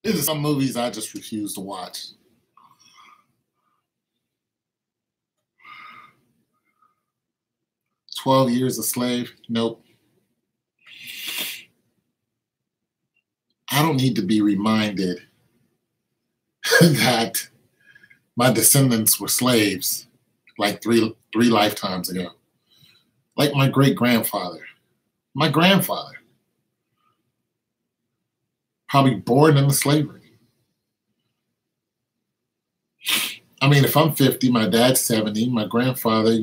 There's some movies I just refuse to watch. 12 Years a Slave? Nope. I don't need to be reminded that my descendants were slaves like three lifetimes ago. Like my great grandfather. My grandfather. Probably born into slavery. I mean, if I'm 50, my dad's 70, my grandfather,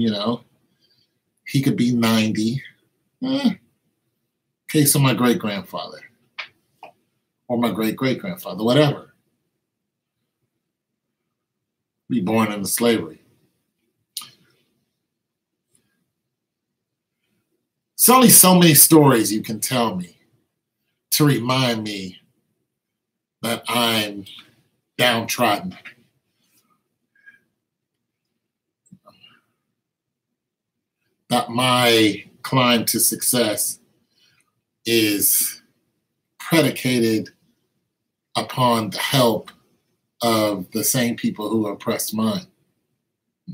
he could be 90. Okay, so my great grandfather or my great great grandfather, whatever, be born into slavery. It's only so many stories you can tell me to remind me that I'm downtrodden. That my climb to success is predicated upon the help of the same people who oppressed mine.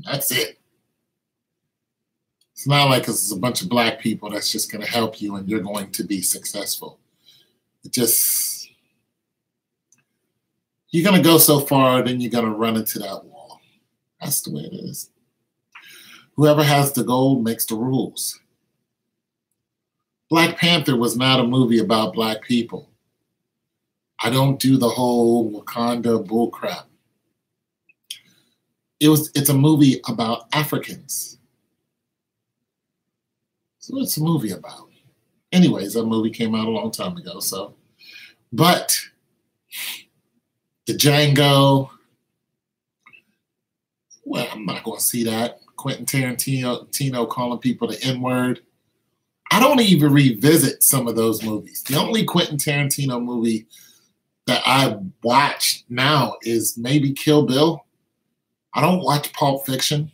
That's it. It's not like it's a bunch of black people that's just going to help you and you're going to be successful. You're going to go so far, then you're going to run into that wall. That's the way it is. Whoever has the gold makes the rules. Black Panther was not a movie about black people. I don't do the whole Wakanda bullcrap. It's a movie about Africans. So what's the movie about? Anyways, that movie came out a long time ago. But the Django, well, I'm not going to see that. Quentin Tarantino calling people the N-word. I don't even revisit some of those movies. The only Quentin Tarantino movie that I watch now is maybe Kill Bill. I don't watch Pulp Fiction.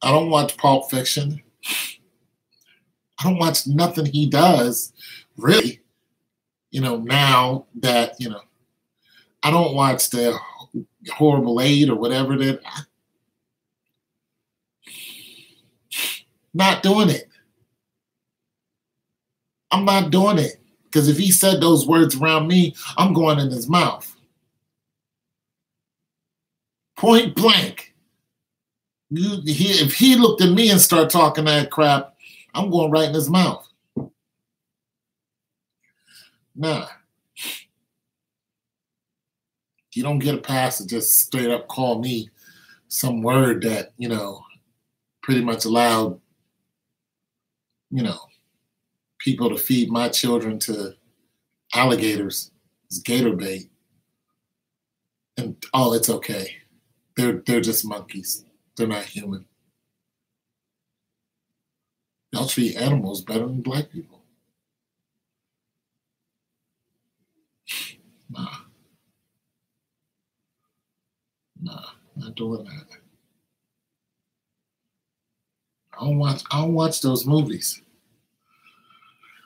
I don't watch Pulp Fiction. I don't watch nothing he does, really. Now that, I don't watch the Horrible Eight or whatever that. Not doing it. I'm not doing it. Because if he said those words around me, I'm going in his mouth. Point blank. If he looked at me and started talking that crap, I'm going right in his mouth. Nah. You don't get a pass to just straight up call me some word that, pretty much allowed, people to feed my children to alligators. It's gator bait. And it's okay. They're just monkeys. They're not human. Y'all treat animals better than black people. Nah, not doing that. I don't watch those movies.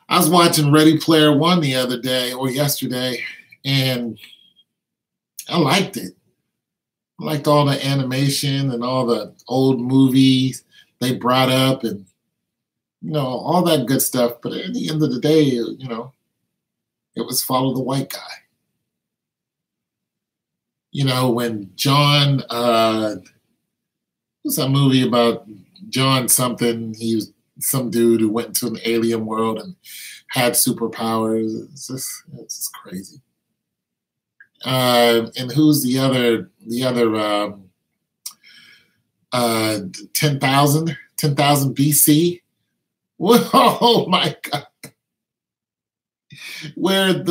I was watching Ready Player One the other day or yesterday, and I liked it. I liked all the animation and all the old movies they brought up and, all that good stuff. But at the end of the day, it was follow the white guy. When John, what's that movie about John something? He was some dude who went into an alien world and had superpowers. It's just crazy. And who's the other 10,000 BC? Whoa, my God. Where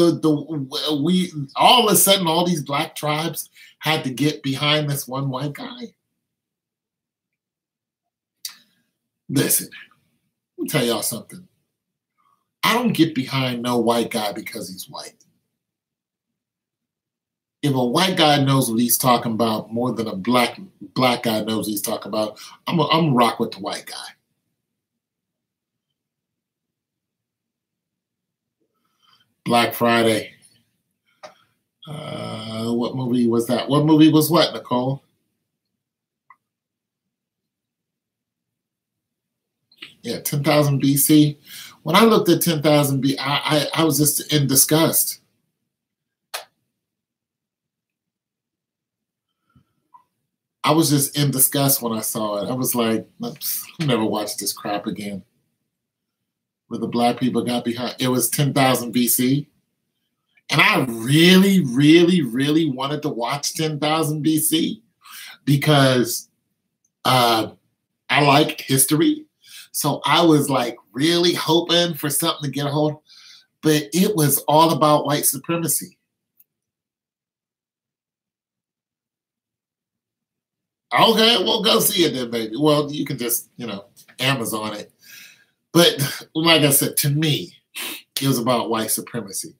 we all of a sudden all these black tribes had to get behind this one white guy. Listen, let me tell y'all something. I don't get behind no white guy because he's white. If a white guy knows what he's talking about more than a black guy knows what he's talking about, I'm gonna rock with the white guy. Black Friday. What movie was that? What movie was what, Nicole? Yeah, 10,000 BC. When I looked at 10,000 BC, I was just in disgust. I was just in disgust when I saw it. I was like, I'll never watch this crap again. Where the black people got behind. It was 10,000 BC. And I really, really, really wanted to watch 10,000 BC because I like history. So I was like really hoping for something to get a hold. But it was all about white supremacy. Okay, well, go see it then, baby. Well, you can just, Amazon it. But like I said, to me, it was about white supremacy.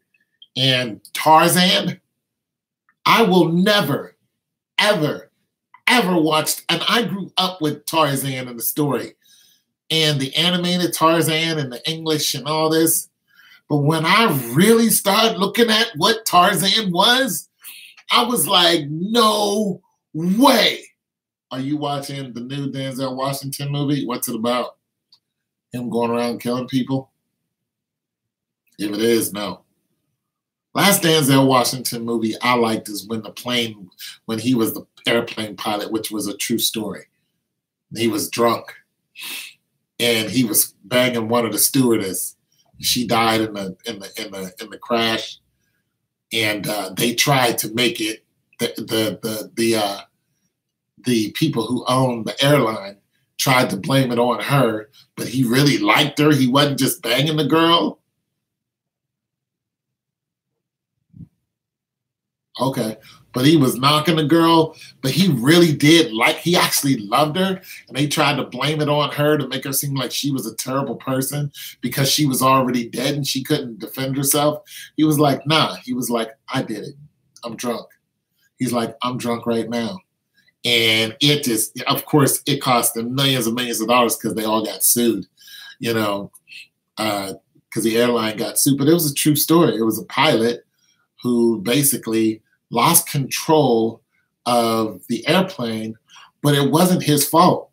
And Tarzan, I will never, ever, ever watch. And I grew up with Tarzan and the story and the animated Tarzan and the English and all this. But when I really started looking at what Tarzan was, I was like, no way. Are you watching the new Denzel Washington movie? What's it about? Him going around killing people? If it is, no. Last Denzel Washington movie I liked is when he was the airplane pilot, which was a true story. He was drunk and he was banging one of the stewardess. She died in the crash, and they tried to make it the people who owned the airline tried to blame it on her, but he really liked her. He wasn't just banging the girl. Okay. But he was knocking the girl, but he really did he actually loved her, and they tried to blame it on her to make her seem like she was a terrible person because she was already dead and she couldn't defend herself. He was like, nah. He was like, I did it. I'm drunk. He's like, I'm drunk right now. And it just, of course, it cost them millions and millions of dollars because they all got sued, because the airline got sued. But it was a true story. It was a pilot who basically lost control of the airplane, but it wasn't his fault.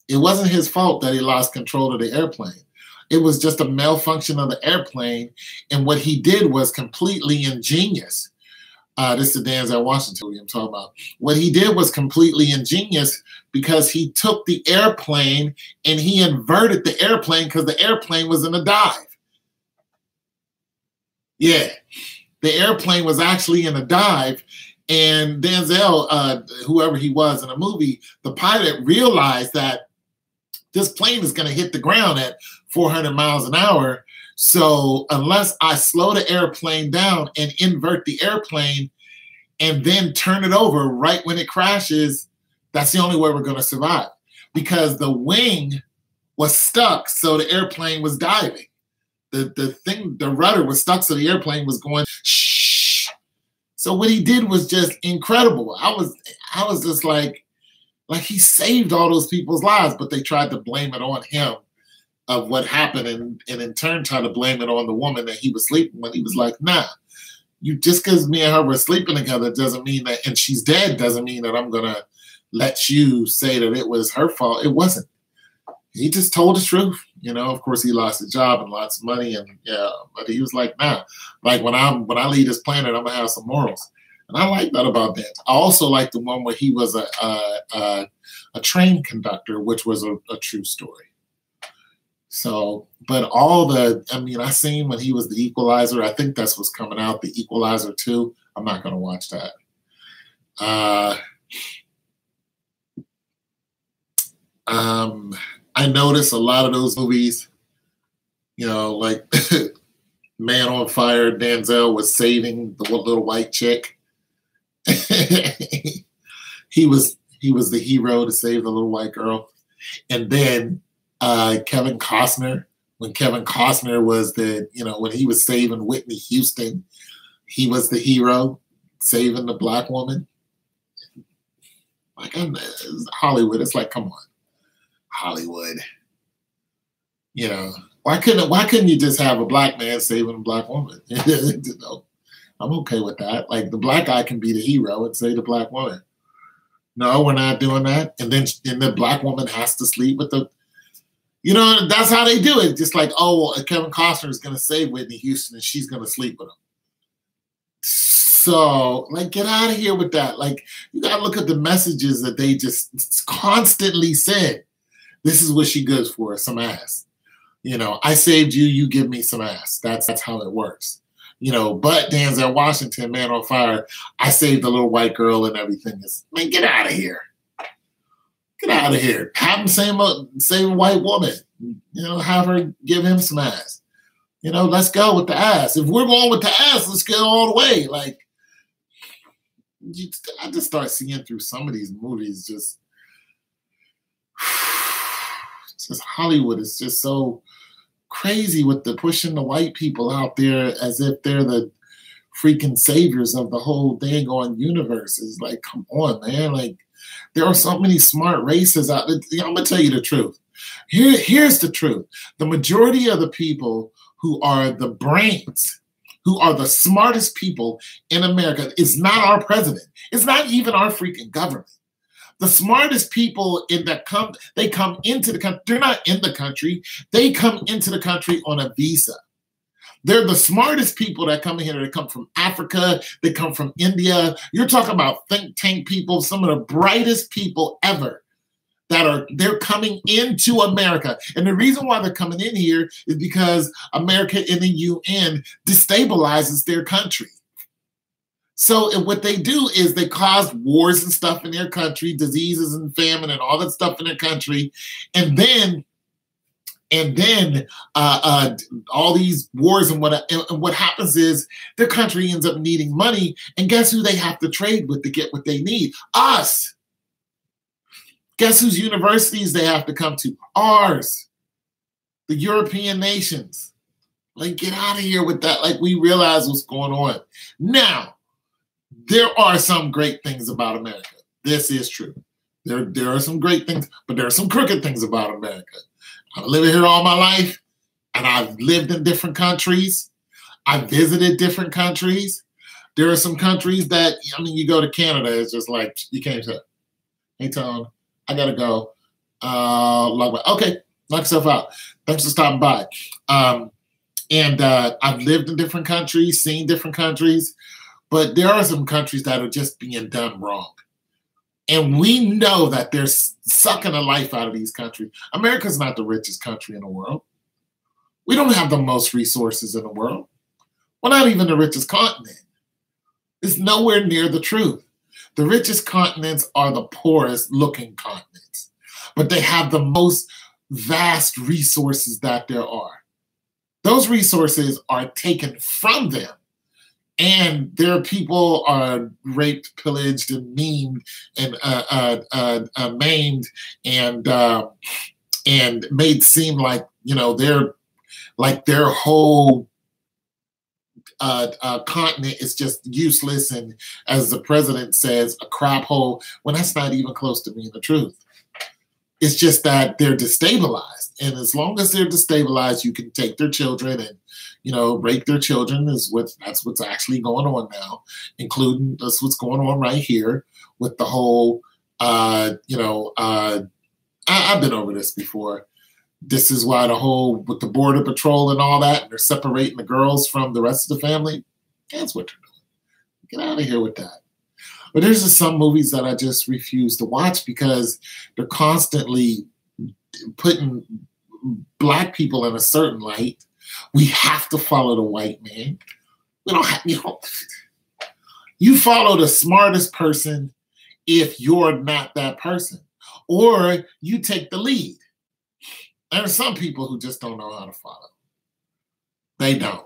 It wasn't his fault that he lost control of the airplane. It was just a malfunction of the airplane. And what he did was completely ingenious. This is the Denzel Washington I'm talking about. What he did was completely ingenious because he took the airplane and he inverted the airplane because the airplane was in a dive. Yeah. The airplane was actually in a dive, and Denzel, whoever he was in the movie, the pilot realized that this plane is going to hit the ground at 400 miles an hour. So unless I slow the airplane down and invert the airplane and then turn it over right when it crashes, that's the only way we're going to survive, because the wing was stuck, so the airplane was diving. The rudder was stuck, so the airplane was going shh. So what he did was just incredible. I was just like he saved all those people's lives, but they tried to blame it on him of what happened, and in turn tried to blame it on the woman that he was sleeping with. He was like, nah, you just because me and her were sleeping together doesn't mean that, and she's dead doesn't mean that I'm gonna let you say that it was her fault. It wasn't. He just told the truth. Of course, he lost his job and lots of money, and yeah, but he was like, nah, like when I leave this planet, I'm gonna have some morals, and I like that about that. I also like the one where he was a train conductor, which was a true story. So, but I seen when he was the Equalizer. I think that's what's coming out, the Equalizer 2. I'm not gonna watch that. I noticed a lot of those movies, like Man on Fire, Denzel was saving the little white chick. He was the hero to save the little white girl. And then Kevin Costner, when Kevin Costner was when he was saving Whitney Houston, he was the hero saving the black woman. Like, Hollywood, it's like, come on. Hollywood, Why couldn't you just have a black man saving a black woman? I'm okay with that. Like the black guy can be the hero and save the black woman. No, we're not doing that. And the black woman has to sleep with the, that's how they do it. Just like, oh, well, Kevin Costner is going to save Whitney Houston and she's going to sleep with him. So, like, get out of here with that. Like, you got to look at the messages that they just constantly said. This is what she good for, some ass. I saved you, you give me some ass. That's how it works. But Denzel Washington, Man on Fire, I saved the little white girl and everything. Man, get out of here. Get out of here. Have him save a white woman. Have her give him some ass. Let's go with the ass. If we're going with the ass, let's go all the way. Like, I just start seeing through some of these movies, just Hollywood is just so crazy with the pushing the white people out there as if they're the freaking saviors of the whole dang on universe. It's like, come on, man. Like, there are so many smart races out there. I'm gonna tell you the truth. Here's the truth. The majority of the people who are the brains, who are the smartest people in America, is not our president. It's not even our freaking government. The smartest people they come into the country. They're not in the country. They come into the country on a visa. They're the smartest people that come in here. They come from Africa. They come from India. You're talking about think tank people, some of the brightest people ever they're coming into America. And the reason why they're coming in here is because America in the UN destabilizes their country. So what they do is they cause wars and stuff in their country, diseases and famine and all that stuff in their country. And then all these wars and what happens is their country ends up needing money. And guess who they have to trade with to get what they need? Us. Guess whose universities they have to come to? Ours. The European nations. Like, get out of here with that. Like, we realize what's going on. Now, there are some great things about America. This is true. There are some great things, but there are some crooked things about America. I've lived here all my life, and I've lived in different countries. I've visited different countries. There are some countries that, you go to Canada, it's just like, you can't tell. Hey, Tom, I got to go. Okay, knock yourself out. Thanks for stopping by. And I've lived in different countries, seen different countries. But there are some countries that are just being done wrong. And we know that they're sucking the life out of these countries. America's not the richest country in the world. We don't have the most resources in the world. We're not even the richest continent. It's nowhere near the truth. The richest continents are the poorest looking continents. But they have the most vast resources that there are. Those resources are taken from them. And their people are raped, pillaged, and maimed and made seem like their whole continent is just useless and, as the president says, a crap hole. When that's not even close to being the truth. It's just that they're destabilized, and as long as they're destabilized, you can take their children and rape their children. That's what's actually going on now, including that's what's going on right here with the whole. I've been over this before. This is why with the border patrol and all that, and they're separating the girls from the rest of the family. That's what they're doing. Get out of here with that. But there's just some movies that I just refuse to watch because they're constantly putting black people in a certain light. We have to follow the white man. We don't have, you follow the smartest person if you're not that person, or you take the lead. There are some people who just don't know how to follow. They don't.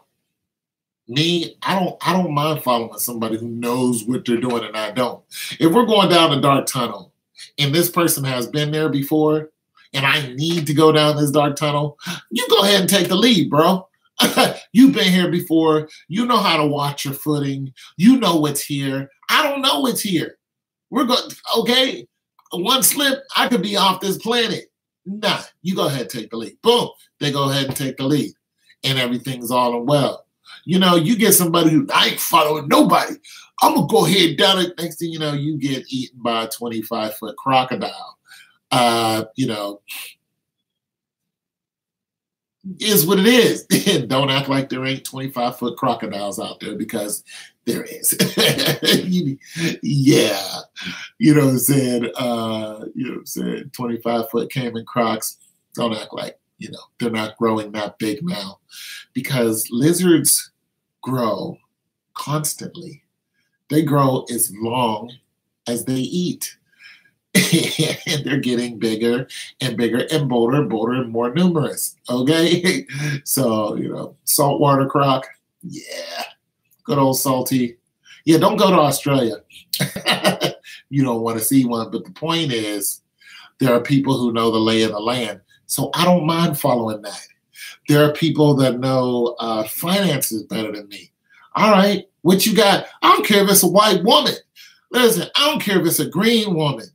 Me, I don't mind following somebody who knows what they're doing and I don't. If we're going down a dark tunnel and this person has been there before and I need to go down this dark tunnel, you go ahead and take the lead, bro. You've been here before. You know how to watch your footing. You know what's here. I don't know what's here. We're going, okay, one slip, I could be off this planet. Nah, you go ahead and take the lead. Boom, they go ahead and take the lead. And everything's all in well. You know, you get somebody who, I ain't following nobody. I'm going to go ahead down it. Next thing you know, you get eaten by a 25-foot crocodile. You know, is what it is. Don't act like there ain't 25-foot crocodiles out there, because there is. Yeah. You know what I'm saying? You know what I'm saying? 25-foot caiman crocs. Don't act like, you know, they're not growing that big now, because lizards grow constantly. They grow as long as they eat. And they're getting bigger and bigger and bolder and bolder and more numerous. Okay. So, you know, saltwater croc. Yeah. Good old salty. Yeah. Don't go to Australia. You don't want to see one. But the point is, there are people who know the lay of the land. So I don't mind following that. There are people that know finances better than me. All right. What you got? I don't care if it's a white woman. Listen, I don't care if it's a green woman.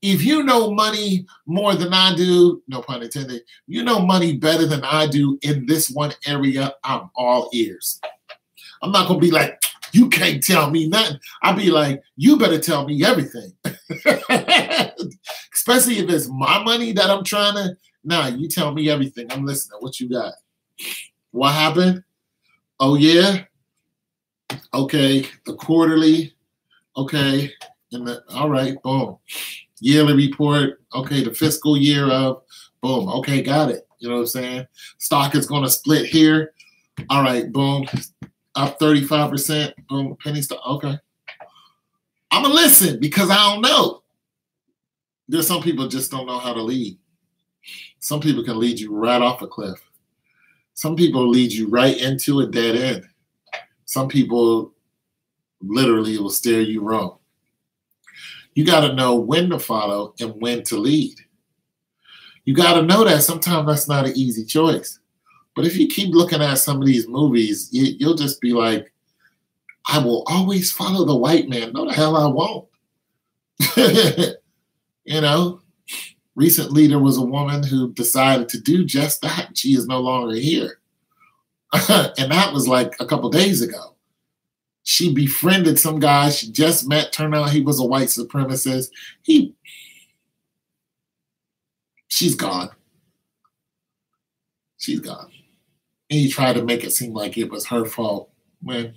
If you know money more than I do, no pun intended, you know money better than I do in this one area, I'm all ears. I'm not going to be like, you can't tell me nothing. I'll be like, you better tell me everything. Especially if it's my money that I'm trying to, nah, you tell me everything. I'm listening. What you got? What happened? Oh, yeah? Okay. The quarterly. Okay. And all right. Boom. Yearly report, okay, the fiscal year of, boom, okay, got it. You know what I'm saying? Stock is going to split here. All right, boom, up 35%, boom, penny stock, okay. I'm going to listen, because I don't know. There's some people just don't know how to lead. Some people can lead you right off a cliff. Some people lead you right into a dead end. Some people literally will steer you wrong. You got to know when to follow and when to lead. You got to know that sometimes that's not an easy choice. But if you keep looking at some of these movies, you'll just be like, I will always follow the white man. No, the hell I won't. You know, recently there was a woman who decided to do just that. She is no longer here. And that was like a couple days ago. She befriended some guy she just met. Turned out he was a white supremacist. She's gone. She's gone. And he tried to make it seem like it was her fault when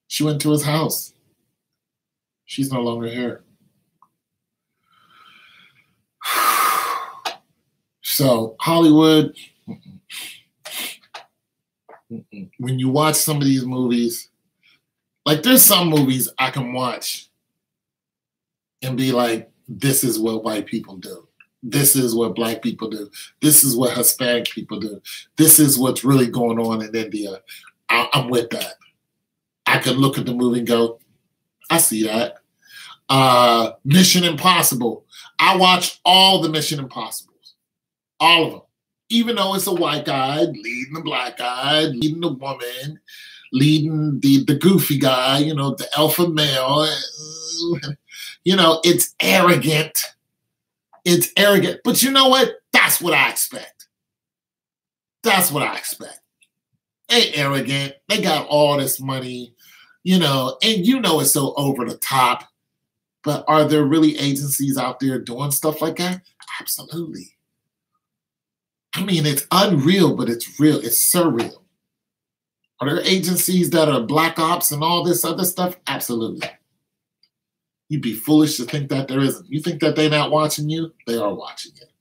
she went to his house. She's no longer here. So Hollywood, when you watch some of these movies, like there's some movies I can watch and be like, this is what white people do. This is what black people do. This is what Hispanic people do. This is what's really going on in India. I'm with that. I can look at the movie and go, I see that. Mission Impossible. I watched all the Mission Impossibles. All of them. Even though it's a white guy leading the black guy, leading the woman, leading the goofy guy, you know, the alpha male. You know, it's arrogant. It's arrogant. But you know what? That's what I expect. That's what I expect. They arrogant. They got all this money, you know, and you know it's so over the top. But are there really agencies out there doing stuff like that? Absolutely. I mean, it's unreal, but it's real. It's surreal. Are there agencies that are black ops and all this other stuff? Absolutely. You'd be foolish to think that there isn't. You think that they're not watching you? They are watching it.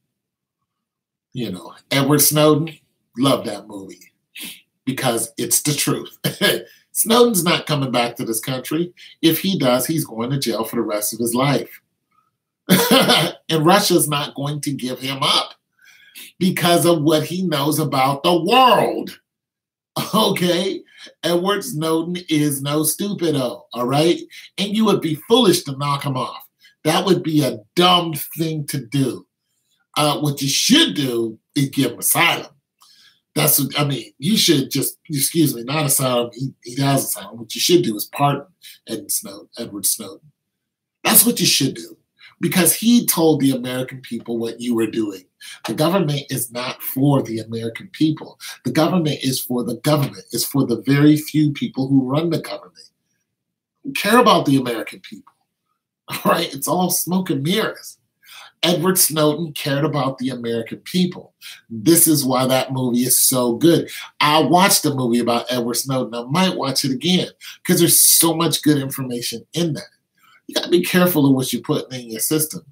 You know, Edward Snowden, love that movie because it's the truth. Snowden's not coming back to this country. If he does, he's going to jail for the rest of his life. And Russia's not going to give him up because of what he knows about the world. Okay? Edward Snowden is no stupido, all right? And you would be foolish to knock him off. That would be a dumb thing to do. What you should do is give him asylum. That's what, I mean, you should just, excuse me, not asylum. He has asylum. What you should do is pardon Edward Snowden. That's what you should do. because he told the American people what you were doing. The government is not for the American people. The government is for the government. It's for the very few people who run the government. Who care about the American people. All right? It's all smoke and mirrors. Edward Snowden cared about the American people. This is why that movie is so good. I watched a movie about Edward Snowden. I might watch it again because there's so much good information in that. You got to be careful of what you're putting in your system.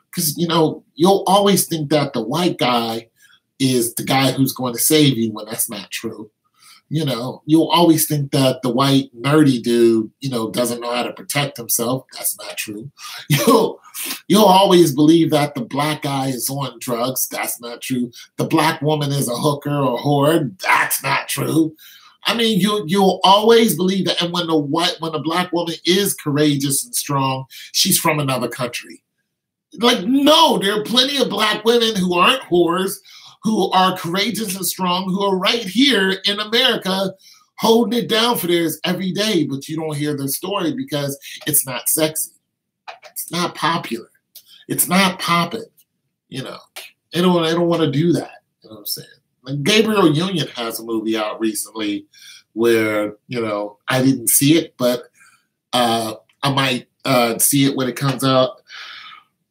Because, you know, you'll always think that the white guy is the guy who's going to save you when that's not true. You know, you'll always think that the white nerdy dude, you know, doesn't know how to protect himself. That's not true. You'll always believe that the black guy is on drugs. That's not true. The black woman is a hooker or whore. That's not true. I mean, you'll always believe that. And when the black woman is courageous and strong, she's from another country. Like, no, there are plenty of black women who aren't whores, who are courageous and strong, who are right here in America holding it down for theirs every day, but you don't hear their story because it's not sexy. It's not popular. It's not popping. You know, they don't want to do that. You know what I'm saying? Like Gabriel Union has a movie out recently where, you know, I didn't see it, but I might see it when it comes out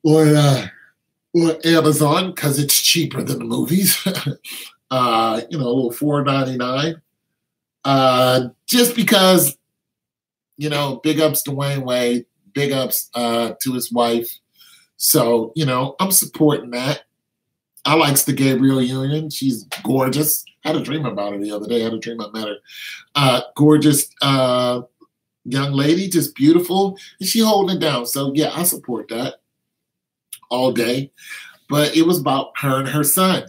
or Amazon because it's cheaper than the movies. You know, a little $4.99. Just because, you know, big ups to Dwayne Wade, big ups to his wife. So, you know, I'm supporting that. I likes the Gabriel Union. She's gorgeous. I had a dream about her the other day. I had a dream I met her. Gorgeous young lady, just beautiful. And she holding it down. So, yeah, I support that all day. But it was about her and her son.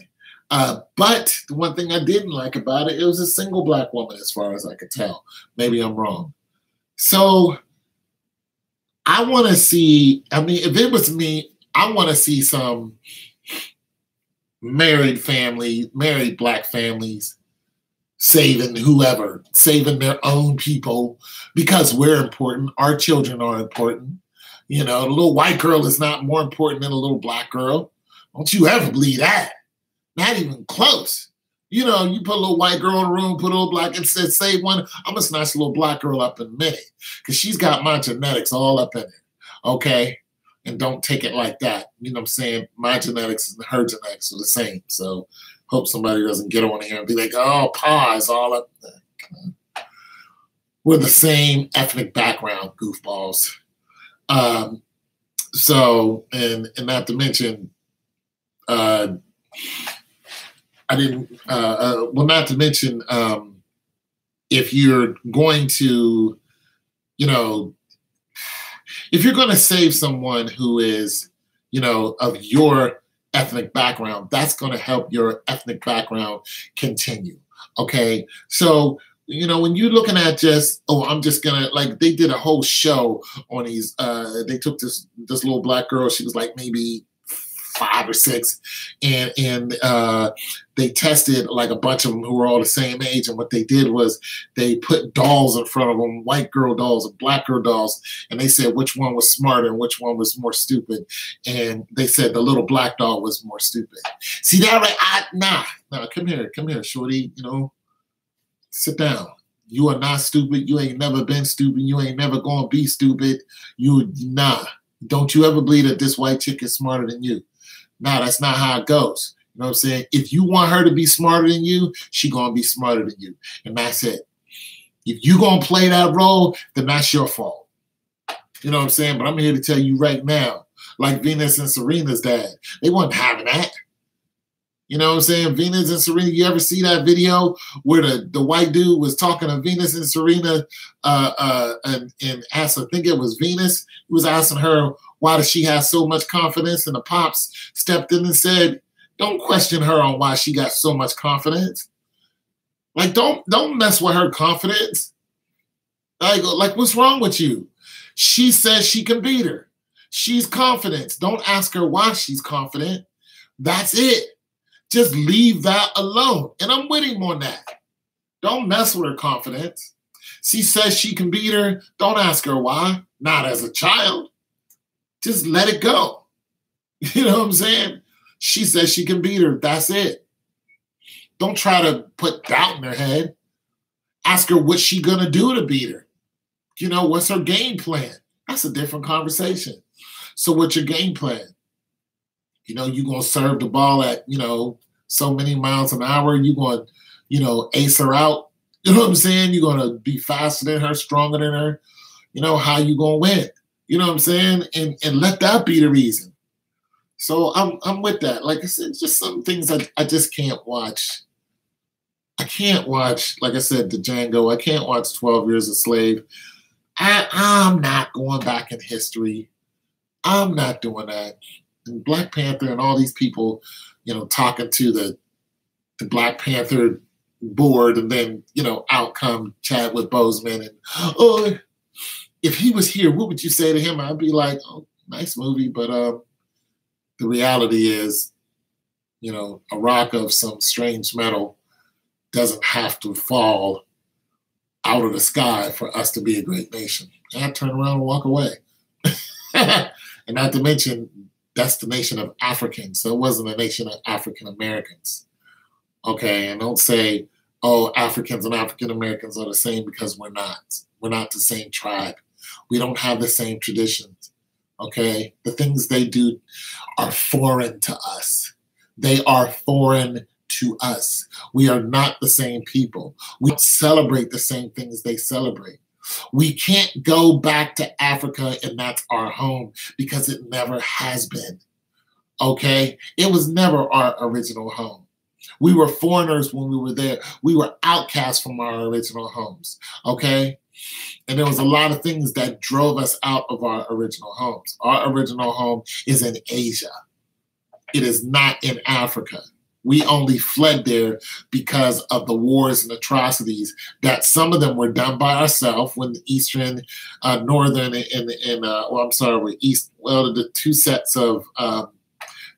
But the one thing I didn't like about it, it was a single black woman as far as I could tell. Maybe I'm wrong. So I want to see, I mean, if it was me, I want to see some married black families saving whoever, saving their own people because we're important. Our children are important. You know, the little white girl is not more important than a little black girl. Don't you ever believe that. Not even close. You know, you put a little white girl in a room, put a little black, and said, save one. I'm going to snatch a little black girl up in a minute because she's got my genetics all up in it. Okay? And don't take it like that. You know what I'm saying? My genetics and her genetics are the same. So hope somebody doesn't get on here and be like, oh, Pa is all up there. We're the same ethnic background, goofballs. So, and not to mention, not to mention, if you're going to, you know, if you're going to save someone who is, you know, of your ethnic background, that's going to help your ethnic background continue. Okay. So, you know, when you're looking at just, oh, I'm just going to, like, they did a whole show on these, they took this little black girl, she was like maybe 5 or 6, and they tested like a bunch of them who were all the same age, and what they did was they put dolls in front of them, white girl dolls and black girl dolls, and they said which one was smarter and which one was more stupid, and they said the little black doll was more stupid. See that right? Nah, come here, shorty, you know, sit down. You are not stupid. You ain't never been stupid. You ain't never gonna be stupid. Don't you ever believe that this white chick is smarter than you. Nah, that's not how it goes. You know what I'm saying? If you want her to be smarter than you, she gonna be smarter than you. And that's it. If you gonna play that role, then that's your fault. You know what I'm saying? But I'm here to tell you right now, like Venus and Serena's dad, they wasn't having that. You know what I'm saying? Venus and Serena, you ever see that video where the white dude was talking to Venus and Serena and asked, I think it was Venus, he was asking her, why does she have so much confidence? And the pops stepped in and said, don't question her on why she got so much confidence. Like, don't mess with her confidence. Like, what's wrong with you? She says she can beat her. She's confident. Don't ask her why she's confident. That's it. Just leave that alone. And I'm with him on that. Don't mess with her confidence. She says she can beat her. Don't ask her why. Not as a child. Just let it go. You know what I'm saying? She says she can beat her. That's it. Don't try to put doubt in her head. Ask her what she gonna do to beat her. You know, what's her game plan? That's a different conversation. So what's your game plan? You know, you gonna serve the ball at, so many miles an hour. You gonna, ace her out. You know what I'm saying? You're gonna be faster than her, stronger than her. You know, how you gonna win? You know what I'm saying? And let that be the reason. So I'm with that. Like I said, just some things I just can't watch. I can't watch, like I said, the Django. I can't watch 12 Years a Slave. I'm not going back in history. I'm not doing that. And Black Panther and all these people, talking to the Black Panther board, and then, out come Chadwick Boseman. And, oh, if he was here, what would you say to him? I'd be like, oh, nice movie, but the reality is, a rock of some strange metal doesn't have to fall out of the sky for us to be a great nation. And I turn around and walk away. And not to mention, that's the nation of Africans. So it wasn't a nation of African Americans. Okay, and don't say, oh, Africans and African Americans are the same, because we're not. We're not the same tribe. We don't have the same traditions. Okay, the things they do are foreign to us. They are foreign to us. We are not the same people. We don't celebrate the same things they celebrate. We can't go back to Africa and that's our home, because it never has been. Okay? It was never our original home. We were foreigners when we were there. We were outcasts from our original homes. Okay? And there was a lot of things that drove us out of our original homes. Our original home is in Asia. It is not in Africa. We only fled there because of the wars and atrocities that some of them were done by ourselves when the Eastern, Northern, the two sets of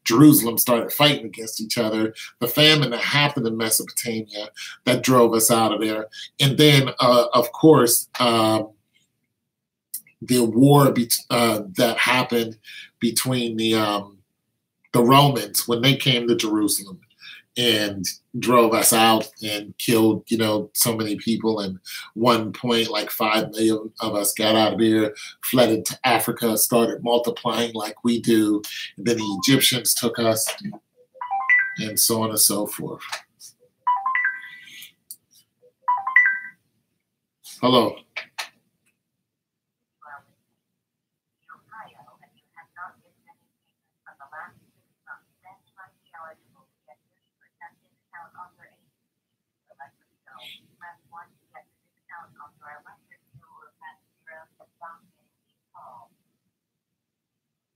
Jerusalem started fighting against each other. The famine that happened in Mesopotamia that drove us out of there. And then, of course, the war that happened between the Romans when they came to Jerusalem and drove us out and killed, so many people. And 1 point, like 5 million of us got out of here, fled into Africa, started multiplying like we do. And then the Egyptians took us, and so on and so forth. Hello.